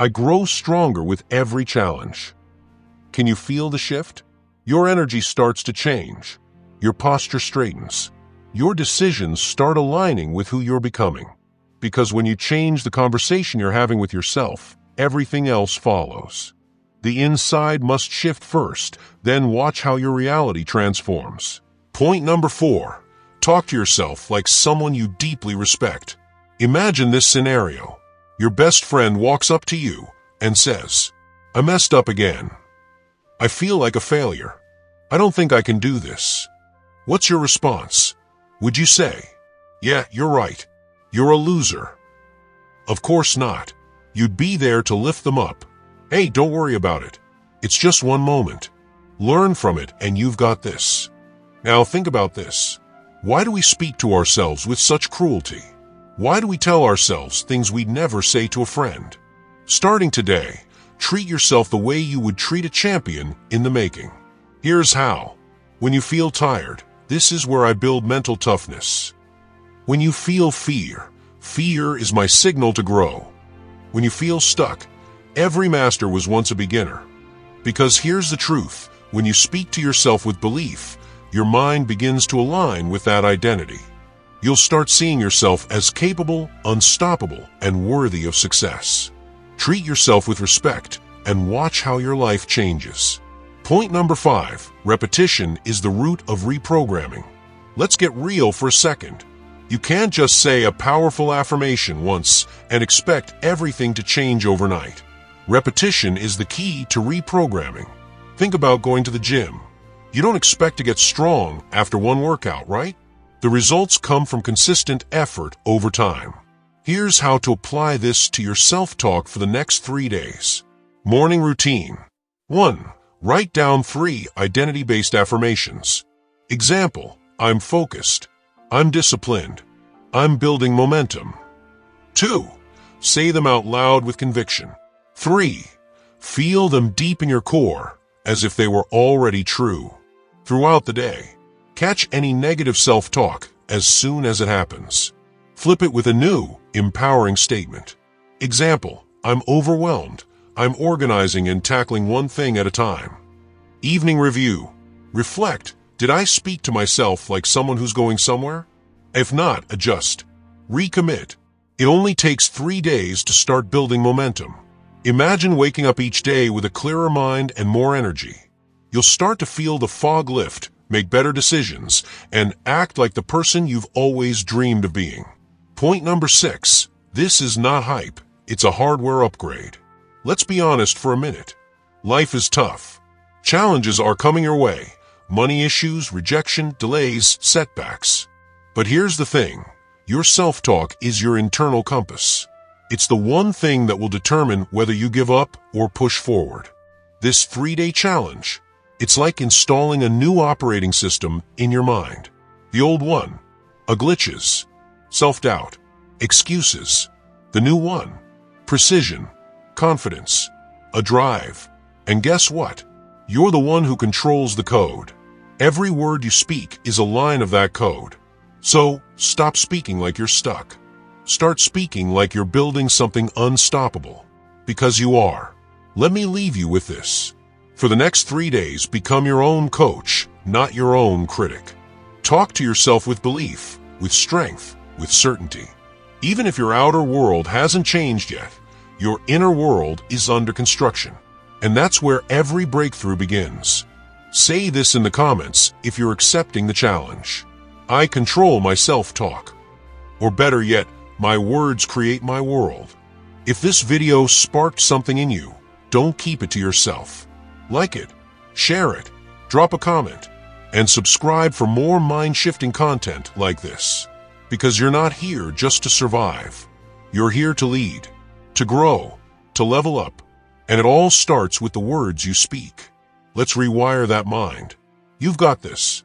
I grow stronger with every challenge. Can you feel the shift? Your energy starts to change. Your posture straightens. Your decisions start aligning with who you're becoming. Because when you change the conversation you're having with yourself, everything else follows. The inside must shift first, then watch how your reality transforms. Point number 4. Talk to yourself like someone you deeply respect. Imagine this scenario. Your best friend walks up to you and says, "I messed up again. I feel like a failure. I don't think I can do this." What's your response? Would you say, "Yeah, you're right. You're a loser"? Of course not. You'd be there to lift them up. "Hey, don't worry about it. It's just one moment. Learn from it and you've got this." Now think about this. Why do we speak to ourselves with such cruelty? Why do we tell ourselves things we'd never say to a friend? Starting today, treat yourself the way you would treat a champion in the making. Here's how. When you feel tired, this is where I build mental toughness. When you feel fear, fear is my signal to grow. When you feel stuck, every master was once a beginner. Because here's the truth, when you speak to yourself with belief, your mind begins to align with that identity. You'll start seeing yourself as capable, unstoppable, and worthy of success. Treat yourself with respect and watch how your life changes. Point number 5, repetition is the root of reprogramming. Let's get real for a second. You can't just say a powerful affirmation once and expect everything to change overnight. Repetition is the key to reprogramming. Think about going to the gym. You don't expect to get strong after one workout, right? The results come from consistent effort over time. Here's how to apply this to your self-talk for the next 3 days. Morning routine. 1. Write down 3 identity-based affirmations. Example, I'm focused. I'm disciplined. I'm building momentum. 2. Say them out loud with conviction. 3. Feel them deep in your core, as if they were already true. Throughout the day, catch any negative self-talk as soon as it happens. Flip it with a new, empowering statement. Example, I'm overwhelmed. I'm organizing and tackling one thing at a time. Evening review. Reflect, did I speak to myself like someone who's going somewhere? If not, adjust. Recommit. It only takes 3 days to start building momentum. Imagine waking up each day with a clearer mind and more energy. You'll start to feel the fog lift, make better decisions, and act like the person you've always dreamed of being. Point number 6. This is not hype. It's a hardware upgrade. Let's be honest for a minute. Life is tough. Challenges are coming your way. Money issues, rejection, delays, setbacks. But here's the thing. Your self-talk is your internal compass. It's the one thing that will determine whether you give up or push forward. This 3-day challenge, it's like installing a new operating system in your mind. The old one, glitches, self-doubt, excuses. The new one, precision, confidence, a drive. And guess what? You're the one who controls the code. Every word you speak is a line of that code. So, stop speaking like you're stuck. Start speaking like you're building something unstoppable. Because you are. Let me leave you with this. For the next 3 days, become your own coach, not your own critic. Talk to yourself with belief, with strength, with certainty. Even if your outer world hasn't changed yet, your inner world is under construction. And that's where every breakthrough begins. Say this in the comments if you're accepting the challenge. I control my self-talk. Or better yet, my words create my world. If this video sparked something in you, don't keep it to yourself. Like it, share it, drop a comment, and subscribe for more mind-shifting content like this. Because you're not here just to survive. You're here to lead, to grow, to level up. And it all starts with the words you speak. Let's rewire that mind. You've got this.